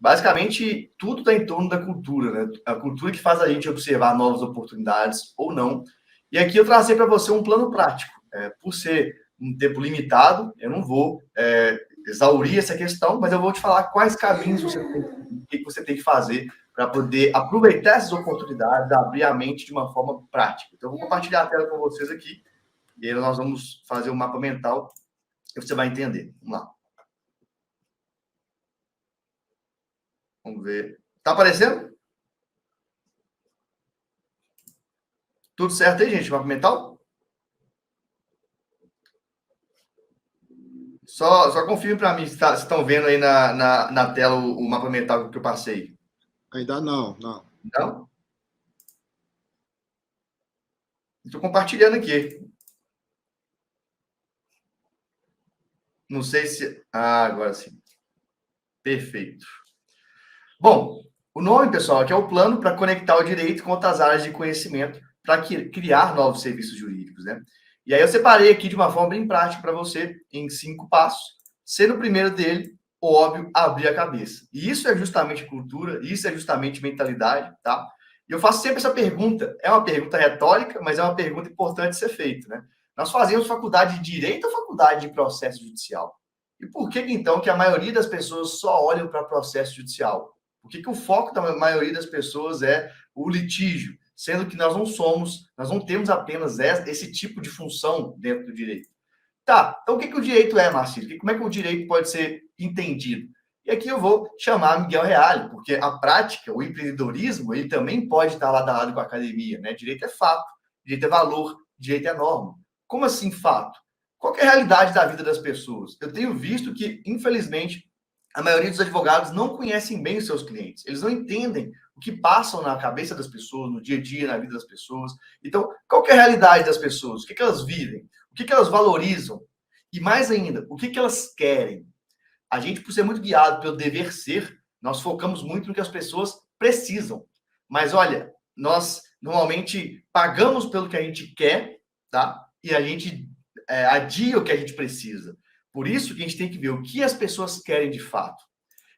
Basicamente, tudo está em torno da cultura, né? A cultura que faz a gente observar novas oportunidades ou não. E aqui eu trazei para você um plano prático. Por ser um tempo limitado, eu não vou exaurir essa questão, mas eu vou te falar quais caminhos você tem que fazer para poder aproveitar essas oportunidades, abrir a mente de uma forma prática. Então, eu vou compartilhar a tela com vocês aqui, e aí nós vamos fazer um mapa mental e você vai entender. Vamos lá. Vamos ver. Tá aparecendo? Tudo certo aí, gente? Mapa mental? Só confirme para mim se estão vendo aí na tela o mapa mental que eu passei. Ainda não. Não? Estou compartilhando aqui. Não sei se... Ah, agora sim. Perfeito. Bom, o nome, pessoal, aqui é o plano para conectar o direito com outras áreas de conhecimento para criar novos serviços jurídicos, né? E aí eu separei aqui de uma forma bem prática para você, em 5 passos, sendo o primeiro dele, óbvio, abrir a cabeça. E isso é justamente cultura, isso é justamente mentalidade, tá? E eu faço sempre essa pergunta, é uma pergunta retórica, mas é uma pergunta importante de ser feita, né? Nós fazemos faculdade de Direito ou faculdade de Processo Judicial? E por que, então, que a maioria das pessoas só olham para processo judicial? Por que o foco da maioria das pessoas é o litígio? Sendo que nós não temos apenas esse tipo de função dentro do direito. Tá, então o que o direito é, Marcelo? Como é que o direito pode ser entendido? E aqui eu vou chamar Miguel Reale, porque a prática, o empreendedorismo, ele também pode estar lado a lado com a academia, né? Direito é fato, direito é valor, direito é norma. Como assim fato? Qual é a realidade da vida das pessoas? Eu tenho visto que, infelizmente, a maioria dos advogados não conhecem bem os seus clientes. Eles não entendem o que passam na cabeça das pessoas, no dia a dia, na vida das pessoas. Então, qual é a realidade das pessoas? O que elas vivem? O que elas valorizam? E mais ainda, o que elas querem? A gente, por ser muito guiado pelo dever ser, nós focamos muito no que as pessoas precisam. Mas olha, nós normalmente pagamos pelo que a gente quer, tá? E a gente adia o que a gente precisa. Por isso que a gente tem que ver o que as pessoas querem de fato.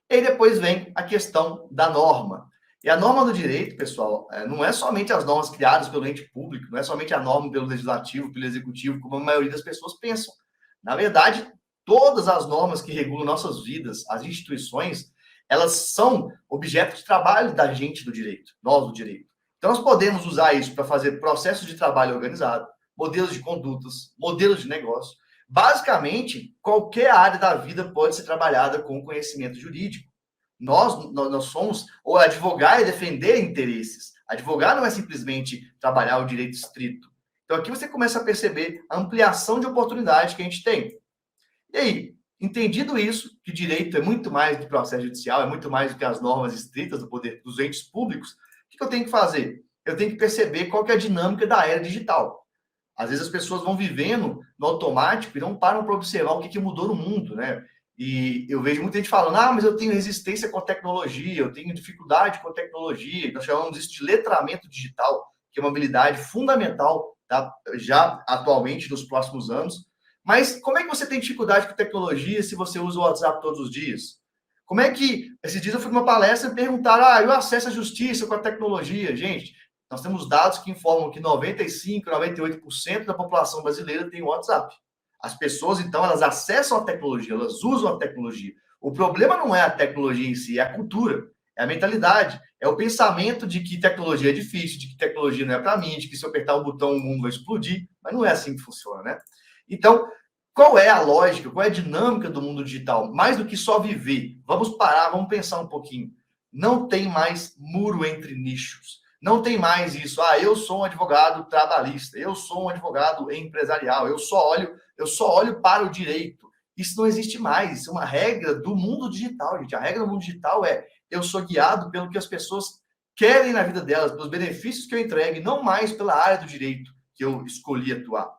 E aí depois vem a questão da norma. E a norma do direito, pessoal, não é somente as normas criadas pelo ente público, não é somente a norma pelo legislativo, pelo executivo, como a maioria das pessoas pensam. Na verdade, todas as normas que regulam nossas vidas, as instituições, elas são objeto de trabalho da gente do direito, nós do direito. Então, nós podemos usar isso para fazer processos de trabalho organizado, modelos de condutas, modelos de negócio. Basicamente, qualquer área da vida pode ser trabalhada com conhecimento jurídico. Nós somos ou advogar e defender interesses. Advogar não é simplesmente trabalhar o direito estrito. Então, aqui você começa a perceber a ampliação de oportunidade que a gente tem. E aí, entendido isso, que direito é muito mais do que processo judicial, é muito mais do que as normas estritas do poder dos entes públicos, o que eu tenho que fazer? Eu tenho que perceber qual que é a dinâmica da era digital. Às vezes as pessoas vão vivendo no automático e não param para observar o que mudou no mundo, né? E eu vejo muita gente falando, mas eu tenho resistência com a tecnologia, eu tenho dificuldade com a tecnologia. Nós chamamos isso de letramento digital, que é uma habilidade fundamental, tá? Já atualmente, nos próximos anos. Mas como é que você tem dificuldade com tecnologia se você usa o WhatsApp todos os dias? Como é que... Esses dias eu fui numa palestra e perguntaram, eu acesso à justiça com a tecnologia. Gente, nós temos dados que informam que 95%, 98% da população brasileira tem WhatsApp. As pessoas, então, elas acessam a tecnologia, elas usam a tecnologia. O problema não é a tecnologia em si, é a cultura, é a mentalidade, é o pensamento de que tecnologia é difícil, de que tecnologia não é para mim, de que se eu apertar um botão o mundo vai explodir, mas não é assim que funciona, né? Então, qual é a lógica, qual é a dinâmica do mundo digital? Mais do que só viver, vamos parar, vamos pensar um pouquinho. Não tem mais muro entre nichos. Não tem mais isso. Eu sou um advogado trabalhista, eu sou um advogado empresarial, eu só olho para o direito. Isso não existe mais. Isso é uma regra do mundo digital, gente. A regra do mundo digital é eu sou guiado pelo que as pessoas querem na vida delas, pelos benefícios que eu entregue, não mais pela área do direito que eu escolhi atuar.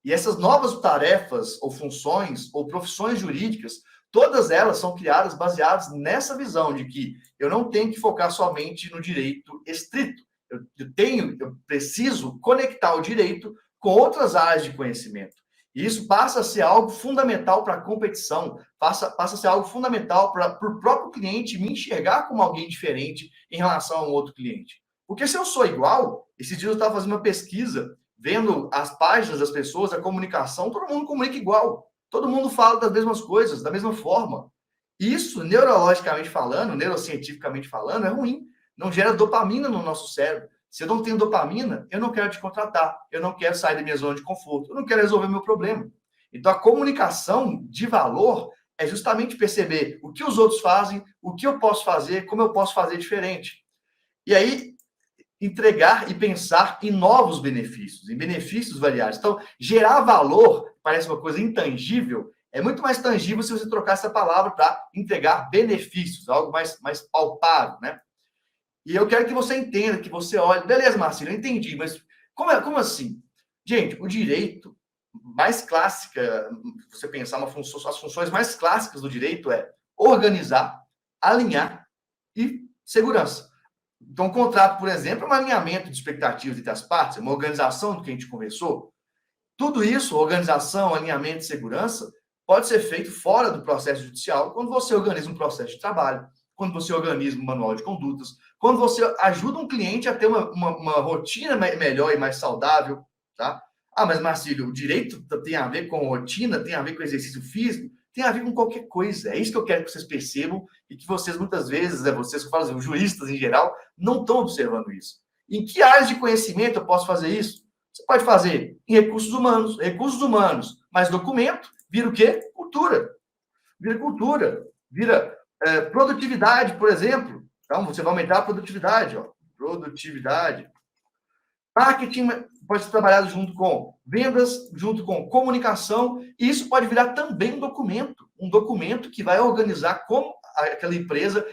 E essas novas tarefas ou funções ou profissões jurídicas, todas elas são criadas baseadas nessa visão de que eu não tenho que focar somente no direito estrito. Eu preciso conectar o direito com outras áreas de conhecimento. E isso passa a ser algo fundamental para a competição, passa a ser algo fundamental para o próprio cliente me enxergar como alguém diferente em relação a um outro cliente. Porque se eu sou igual, esses dias eu estava fazendo uma pesquisa, vendo as páginas das pessoas, a comunicação, todo mundo comunica igual. Todo mundo fala das mesmas coisas, da mesma forma. Isso, neurologicamente falando, neurocientificamente falando, é ruim. Não gera dopamina no nosso cérebro. Se eu não tenho dopamina, eu não quero te contratar, eu não quero sair da minha zona de conforto, eu não quero resolver meu problema. Então, a comunicação de valor é justamente perceber o que os outros fazem, o que eu posso fazer, como eu posso fazer diferente. E aí, entregar e pensar em novos benefícios, em benefícios variados. Então, gerar valor parece uma coisa intangível, é muito mais tangível se você trocar essa palavra para entregar benefícios, algo mais palpável, né? E eu quero que você entenda, que você olhe. Beleza, Marcelo, eu entendi, mas como assim? Gente, o direito mais clássica, você pensar as funções mais clássicas do direito é organizar, alinhar e segurança. Então, o contrato, por exemplo, é um alinhamento de expectativas entre as partes, é uma organização do que a gente conversou. Tudo isso, organização, alinhamento e segurança, pode ser feito fora do processo judicial, quando você organiza um processo de trabalho, quando você organiza um manual de condutas, quando você ajuda um cliente a ter uma rotina melhor e mais saudável, tá? Ah, mas Marcílio, o direito tem a ver com rotina, tem a ver com exercício físico, tem a ver com qualquer coisa. É isso que eu quero que vocês percebam e que vocês, muitas vezes, vocês que falam, os juristas em geral, não estão observando isso. Em que áreas de conhecimento eu posso fazer isso? Você pode fazer em recursos humanos, mas documento vira o quê? Cultura. Vira produtividade, por exemplo. Então, você vai aumentar a produtividade, ó. Produtividade. Marketing pode ser trabalhado junto com vendas, junto com comunicação, e isso pode virar também um documento que vai organizar como aquela empresa,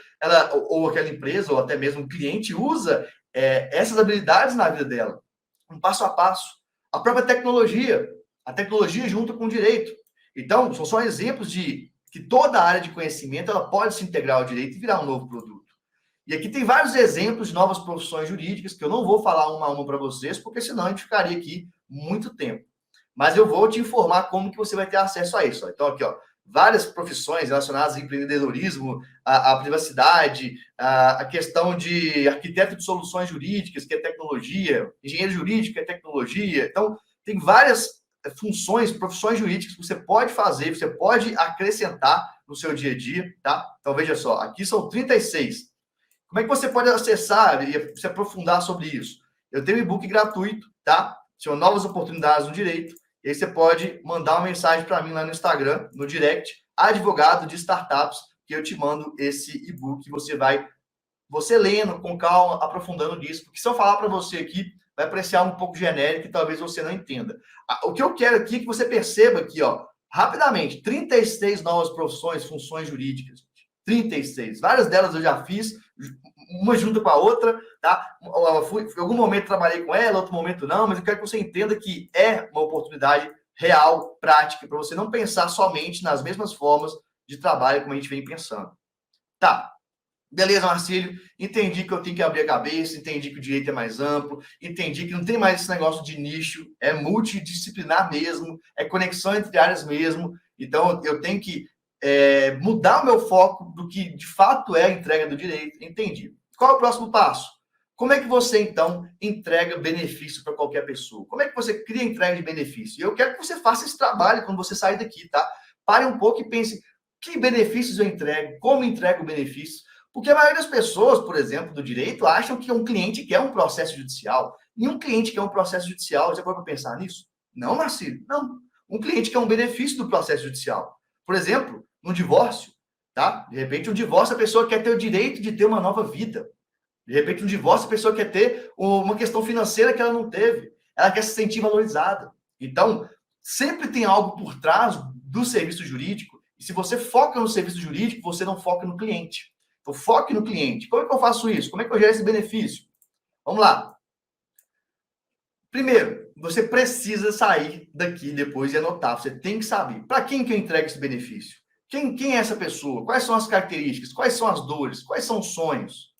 ou até mesmo o cliente usa essas habilidades na vida dela. Um passo a passo. A própria tecnologia, a tecnologia junto com o direito. Então, são só exemplos de que toda a área de conhecimento ela pode se integrar ao direito e virar um novo produto. E aqui tem vários exemplos de novas profissões jurídicas que eu não vou falar uma a uma para vocês, porque senão a gente ficaria aqui muito tempo. Mas eu vou te informar como que você vai ter acesso a isso. Então, aqui, ó, várias profissões relacionadas ao empreendedorismo, à privacidade, a questão de arquiteto de soluções jurídicas, que é tecnologia, engenheiro jurídico, que é tecnologia. Então, tem várias funções, profissões jurídicas que você pode fazer, você pode acrescentar no seu dia a dia, tá? Então, veja só, aqui são 36. Como é que você pode acessar e se aprofundar sobre isso? Eu tenho um e-book gratuito, tá? Chama Novas Oportunidades no Direito. E aí você pode mandar uma mensagem para mim lá no Instagram, no direct, advogado de startups, que eu te mando esse e-book. Você lendo com calma, aprofundando nisso, porque se eu falar para você aqui, vai parecer um pouco genérico e talvez você não entenda. O que eu quero aqui é que você perceba aqui, ó, rapidamente, 36 novas profissões, funções jurídicas. 36. Várias delas eu já fiz, uma junto com a outra, tá? Em algum momento trabalhei com ela, outro momento não, mas eu quero que você entenda que é uma oportunidade real, prática, para você não pensar somente nas mesmas formas de trabalho como a gente vem pensando. Tá. Beleza, Marcílio, entendi que eu tenho que abrir a cabeça, entendi que o direito é mais amplo, entendi que não tem mais esse negócio de nicho, é multidisciplinar mesmo, é conexão entre áreas mesmo, então eu tenho que mudar o meu foco do que de fato é a entrega do direito, entendi. Qual é o próximo passo? Como é que você, então, entrega benefício para qualquer pessoa? Como é que você cria entrega de benefício? E eu quero que você faça esse trabalho quando você sair daqui, tá? Pare um pouco e pense, que benefícios eu entrego? Como entrego benefícios? Porque a maioria das pessoas, por exemplo, do direito, acham que um cliente quer um processo judicial. Nenhum cliente quer um processo judicial. Já pode pensar nisso? Não, Marcílio, não. Um cliente quer um benefício do processo judicial. Por exemplo, no divórcio, tá? De repente, um divórcio, a pessoa quer ter o direito de ter uma nova vida. De repente, um divórcio, a pessoa quer ter uma questão financeira que ela não teve. Ela quer se sentir valorizada. Então, sempre tem algo por trás do serviço jurídico. E se você foca no serviço jurídico, você não foca no cliente. Então, foque no cliente. Como é que eu faço isso? Como é que eu gero esse benefício? Vamos lá. Primeiro, você precisa sair daqui depois e anotar. Você tem que saber. Para quem que eu entrego esse benefício? Quem é essa pessoa? Quais são as características? Quais são as dores? Quais são os sonhos?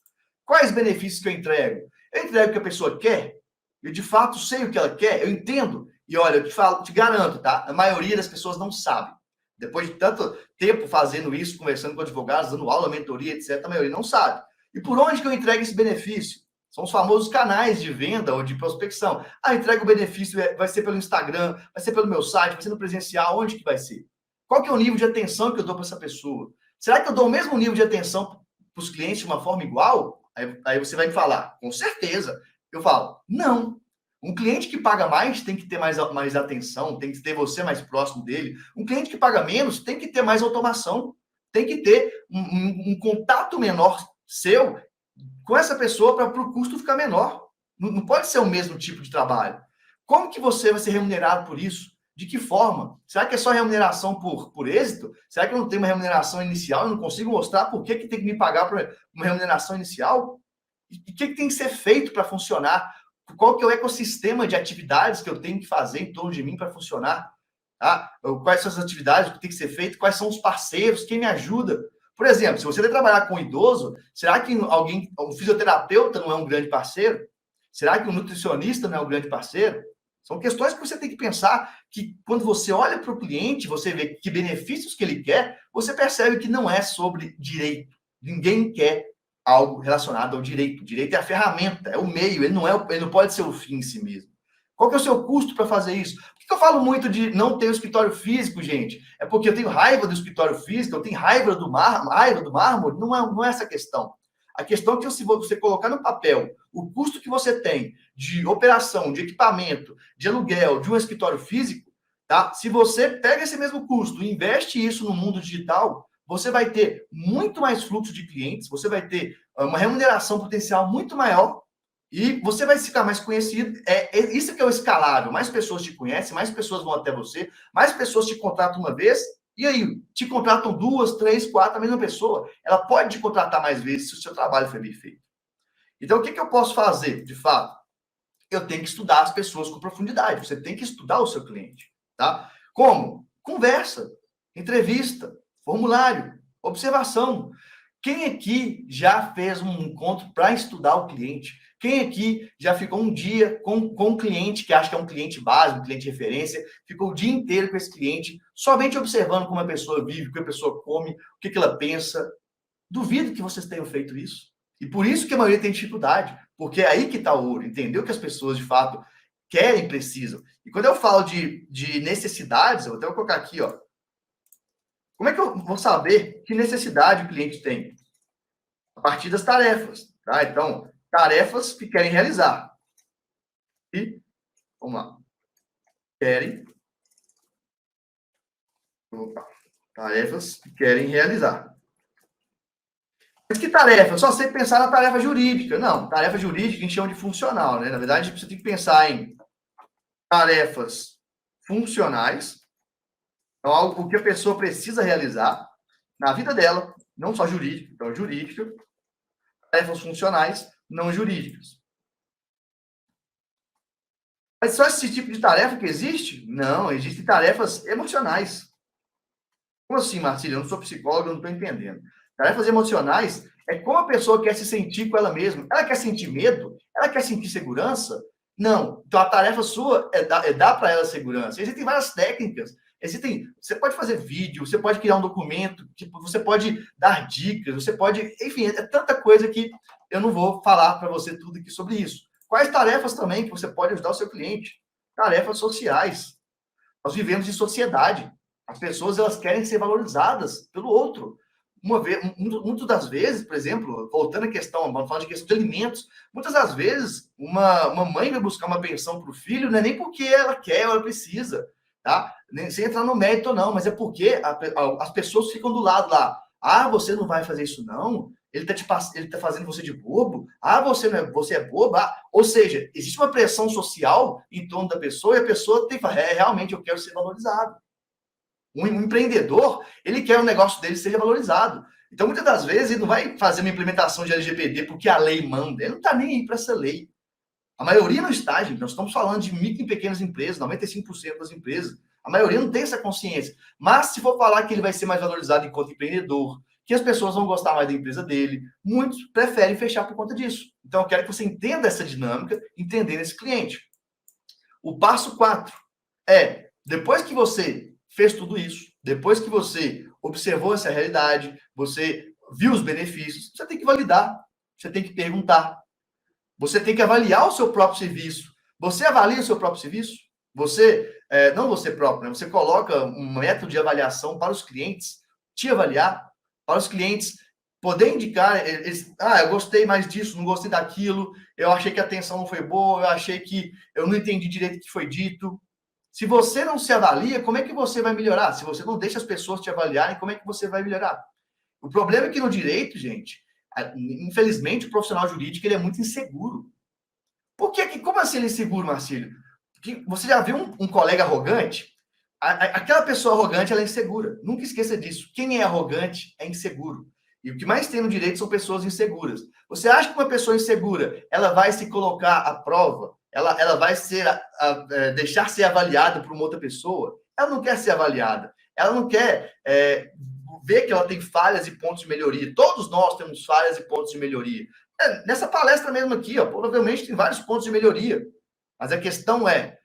Quais benefícios que eu entrego? Eu entrego o que a pessoa quer? Eu, de fato, sei o que ela quer? Eu entendo? E olha, eu te falo, te garanto, tá? A maioria das pessoas não sabe. Depois de tanto tempo fazendo isso, conversando com advogados, dando aula, mentoria, etc., a maioria não sabe. E por onde que eu entrego esse benefício? São os famosos canais de venda ou de prospecção. Ah, entrega o benefício, vai ser pelo Instagram, vai ser pelo meu site, vai ser no presencial, onde que vai ser? Qual que é o nível de atenção que eu dou para essa pessoa? Será que eu dou o mesmo nível de atenção para os clientes de uma forma igual? Aí você vai me falar, com certeza. Eu falo, não. Um cliente que paga mais tem que ter mais atenção, tem que ter você mais próximo dele. Um cliente que paga menos tem que ter mais automação, tem que ter um contato menor seu com essa pessoa para o custo ficar menor. Não pode ser o mesmo tipo de trabalho. Como que você vai ser remunerado por isso? De que forma? Será que é só remuneração por êxito? Será que eu não tenho uma remuneração inicial? Eu não consigo mostrar por que tem que me pagar por uma remuneração inicial? E o que tem que ser feito para funcionar? Qual que é o ecossistema de atividades que eu tenho que fazer em torno de mim para funcionar? Tá? Quais são as atividades que tem que ser feito? Quais são os parceiros? Quem me ajuda? Por exemplo, se você vai trabalhar com um idoso, será que um fisioterapeuta não é um grande parceiro? Será que um nutricionista não é um grande parceiro? São questões que você tem que pensar que quando você olha para o cliente, você vê que benefícios que ele quer, você percebe que não é sobre direito. Ninguém quer algo relacionado ao direito. O direito é a ferramenta, é o meio, ele não pode ser o fim em si mesmo. Qual que é o seu custo para fazer isso? Por que eu falo muito de não ter um escritório físico, gente? É porque eu tenho raiva do escritório físico, eu tenho raiva do mármore? Não é essa a questão. A questão é que se você colocar no papel o custo que você tem de operação, de equipamento, de aluguel, de um escritório físico, tá? Se você pega esse mesmo custo e investe isso no mundo digital, você vai ter muito mais fluxo de clientes, você vai ter uma remuneração potencial muito maior e você vai ficar mais conhecido. Isso que é o escalável. Mais pessoas te conhecem, mais pessoas vão até você, mais pessoas te contratam uma vez, e aí, te contratam 2, 3, 4, a mesma pessoa. Ela pode te contratar mais vezes se o seu trabalho for bem feito. Então, o que eu posso fazer, de fato? Eu tenho que estudar as pessoas com profundidade. Você tem que estudar o seu cliente, tá? Como? Conversa, entrevista, formulário, observação. Quem aqui já fez um encontro para estudar o cliente? Quem aqui já ficou um dia com um cliente que acha que é um cliente básico, um cliente de referência, ficou o dia inteiro com esse cliente, somente observando como a pessoa vive, o que a pessoa come, o que ela pensa? Duvido que vocês tenham feito isso. E por isso que a maioria tem dificuldade, porque é aí que está o ouro, entendeu? Que as pessoas, de fato, querem, precisam. E quando eu falo de necessidades, eu vou até colocar aqui, ó. Como é que eu vou saber que necessidade o cliente tem? A partir das tarefas, tá? Então, tarefas que querem realizar. E, vamos lá. Querem. Opa, tarefas que querem realizar. Mas que tarefa? Só sei pensar na tarefa jurídica. Não, tarefa jurídica a gente chama de funcional, né? Na verdade, você tem que pensar em tarefas funcionais. Então, algo que a pessoa precisa realizar na vida dela, não só jurídica. Então, jurídica, tarefas funcionais, não jurídicas. Mas só esse tipo de tarefa que existe? Não, existem tarefas emocionais. Como assim, Marcílio? Eu não sou psicólogo, eu não estou entendendo. Tarefas emocionais é como a pessoa quer se sentir com ela mesma. Ela quer sentir medo? Ela quer sentir segurança? Não. Então, a tarefa sua é dar para ela segurança. Existem várias técnicas. Você pode fazer vídeo, você pode criar um documento, você pode dar dicas, você pode... Enfim, é tanta coisa que eu não vou falar para você tudo aqui sobre isso. Quais tarefas também que você pode ajudar o seu cliente? Tarefas sociais. Nós vivemos em sociedade. As pessoas, elas querem ser valorizadas pelo outro. Muitas das vezes, por exemplo, voltando à questão, vamos falar de questão de alimentos, muitas das vezes, uma mãe vai buscar uma pensão para o filho, não é nem porque ela quer ou ela precisa, tá? Nem sem entrar no mérito, não, mas é porque as pessoas ficam do lado lá. Ah, você não vai fazer isso, não? Ele tá fazendo você de bobo? Ah, você é bobo? Ah, ou seja, existe uma pressão social em torno da pessoa e a pessoa tem que falar, realmente, eu quero ser valorizado. Um empreendedor, ele quer o negócio dele seja valorizado. Então, muitas das vezes, ele não vai fazer uma implementação de LGPD porque a lei manda. Ele não está nem aí para essa lei. A maioria não está, gente. Nós estamos falando de micro e pequenas empresas, 95% das empresas. A maioria não tem essa consciência. Mas, se for falar que ele vai ser mais valorizado enquanto empreendedor, que as pessoas vão gostar mais da empresa dele, muitos preferem fechar por conta disso. Então, eu quero que você entenda essa dinâmica, entendendo esse cliente. O passo 4. depois que você fez tudo isso, depois que você observou essa realidade, você viu os benefícios, você tem que validar, você tem que perguntar, você tem que avaliar o seu próprio serviço. Você avalia o seu próprio serviço? Você, não você próprio, né? Você coloca um método de avaliação para os clientes te avaliar, para os clientes poder indicar, eu gostei mais disso, não gostei daquilo, eu achei que a atenção não foi boa, eu achei que eu não entendi direito o que foi dito. Se você não se avalia, como é que você vai melhorar? Se você não deixa as pessoas te avaliarem, como é que você vai melhorar? O problema é que no direito, gente, infelizmente, o profissional jurídico ele é muito inseguro. Por que? Como assim ele é inseguro, Marcílio? Porque você já viu um colega arrogante? Aquela pessoa arrogante, ela é insegura. Nunca esqueça disso. Quem é arrogante é inseguro. E o que mais tem no direito são pessoas inseguras. Você acha que uma pessoa insegura, ela vai se colocar à prova? Ela vai deixar ser avaliada por uma outra pessoa? Ela não quer ser avaliada. Ela não quer ver que ela tem falhas e pontos de melhoria. Todos nós temos falhas e pontos de melhoria. Nessa palestra mesmo aqui, provavelmente tem vários pontos de melhoria. Mas a questão é,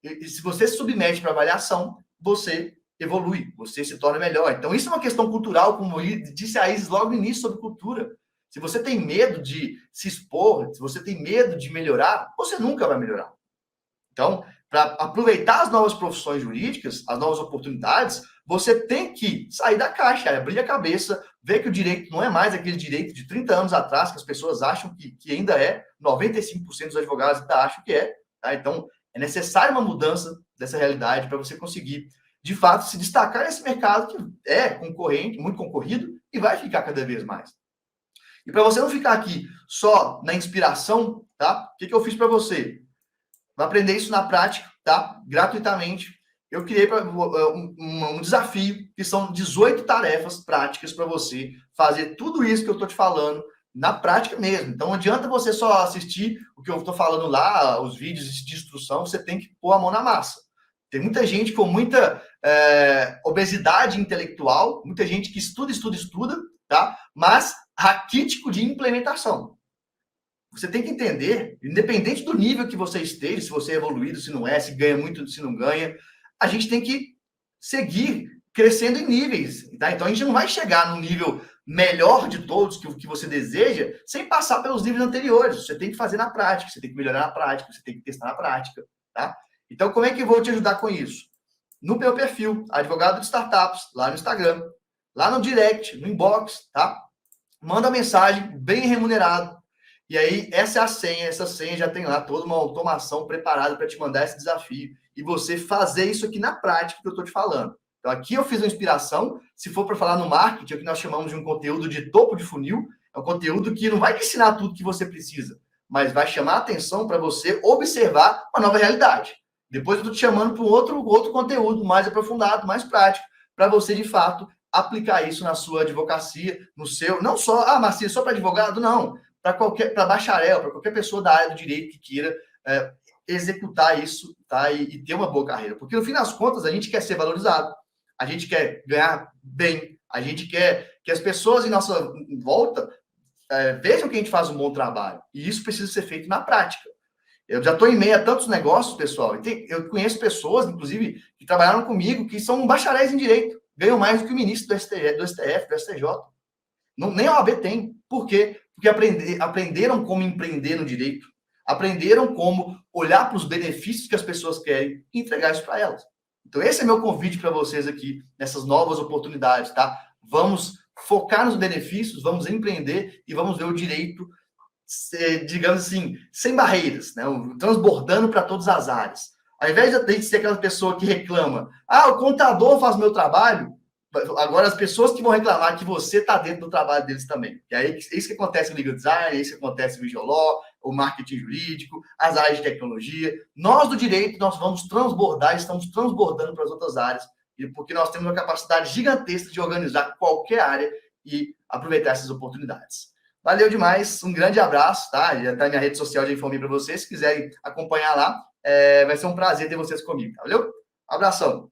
se você se submete para avaliação, você evolui, você se torna melhor. Então, isso é uma questão cultural, como disse a Isis logo no início sobre cultura. Se você tem medo de se expor, se você tem medo de melhorar, você nunca vai melhorar. Então, para aproveitar as novas profissões jurídicas, as novas oportunidades, você tem que sair da caixa, abrir a cabeça, ver que o direito não é mais aquele direito de 30 anos atrás, que as pessoas acham que ainda é, 95% dos advogados ainda acham que é. Tá? Então, é necessária uma mudança dessa realidade para você conseguir, de fato, se destacar nesse mercado que é concorrente, muito concorrido, e vai ficar cada vez mais. E para você não ficar aqui só na inspiração, tá? O que eu fiz para você? Vai aprender isso na prática, tá? Gratuitamente. Eu criei um desafio, que são 18 tarefas práticas para você fazer tudo isso que eu estou te falando na prática mesmo. Então, não adianta você só assistir o que eu estou falando lá, os vídeos de instrução, você tem que pôr a mão na massa. Tem muita gente com muita obesidade intelectual, muita gente que estuda, tá? Mas raquítico de implementação. Você tem que entender, independente do nível que você esteja, se você é evoluído, se não é, se ganha muito, se não ganha, a gente tem que seguir crescendo em níveis, tá? Então, a gente não vai chegar no nível melhor de todos que você deseja sem passar pelos níveis anteriores. Você tem que fazer na prática, você tem que melhorar na prática, você tem que testar na prática, tá? Então, como é que eu vou te ajudar com isso? No meu perfil, Advogado de Startups, lá no Instagram, lá no direct, no inbox, tá? Manda mensagem, bem remunerado. E aí, essa é a senha, essa senha já tem lá toda uma automação preparada para te mandar esse desafio e você fazer isso aqui na prática que eu estou te falando. Então, aqui eu fiz uma inspiração, se for para falar no marketing, o que nós chamamos de um conteúdo de topo de funil, é um conteúdo que não vai te ensinar tudo que você precisa, mas vai chamar a atenção para você observar uma nova realidade. Depois eu estou te chamando para um outro conteúdo mais aprofundado, mais prático, para você, de fato, aplicar isso na sua advocacia, no seu... Não só, Marcia, só para advogado? Não. Para bacharel, para qualquer pessoa da área do direito que queira executar isso, tá? E ter uma boa carreira. Porque, no fim das contas, a gente quer ser valorizado, a gente quer ganhar bem, a gente quer que as pessoas em nossa volta vejam que a gente faz um bom trabalho. E isso precisa ser feito na prática. Eu já estou em meio a tantos negócios, pessoal. Eu conheço pessoas, inclusive, que trabalharam comigo, que são bacharéis em direito, ganham mais do que o ministro do STF, do STJ. Nem a OAB tem. Por quê? Porque aprenderam como empreender no direito, aprenderam como olhar para os benefícios que as pessoas querem e entregar isso para elas. Então, esse é meu convite para vocês aqui, nessas novas oportunidades, tá? Vamos focar nos benefícios, vamos empreender e vamos ver o direito, digamos assim, sem barreiras, né? Transbordando para todas as áreas. Ao invés de a gente ser aquela pessoa que reclama, o contador faz meu trabalho, agora as pessoas que vão reclamar que você está dentro do trabalho deles também. E aí é isso que acontece no legal design, é isso que acontece no visual law, o marketing jurídico, as áreas de tecnologia. Nós do direito, nós vamos transbordar, estamos transbordando para as outras áreas, porque nós temos uma capacidade gigantesca de organizar qualquer área e aproveitar essas oportunidades. Valeu demais, um grande abraço, tá? Já está minha rede social, já informei para vocês, se quiserem acompanhar lá, vai ser um prazer ter vocês comigo, tá? Valeu? Abração!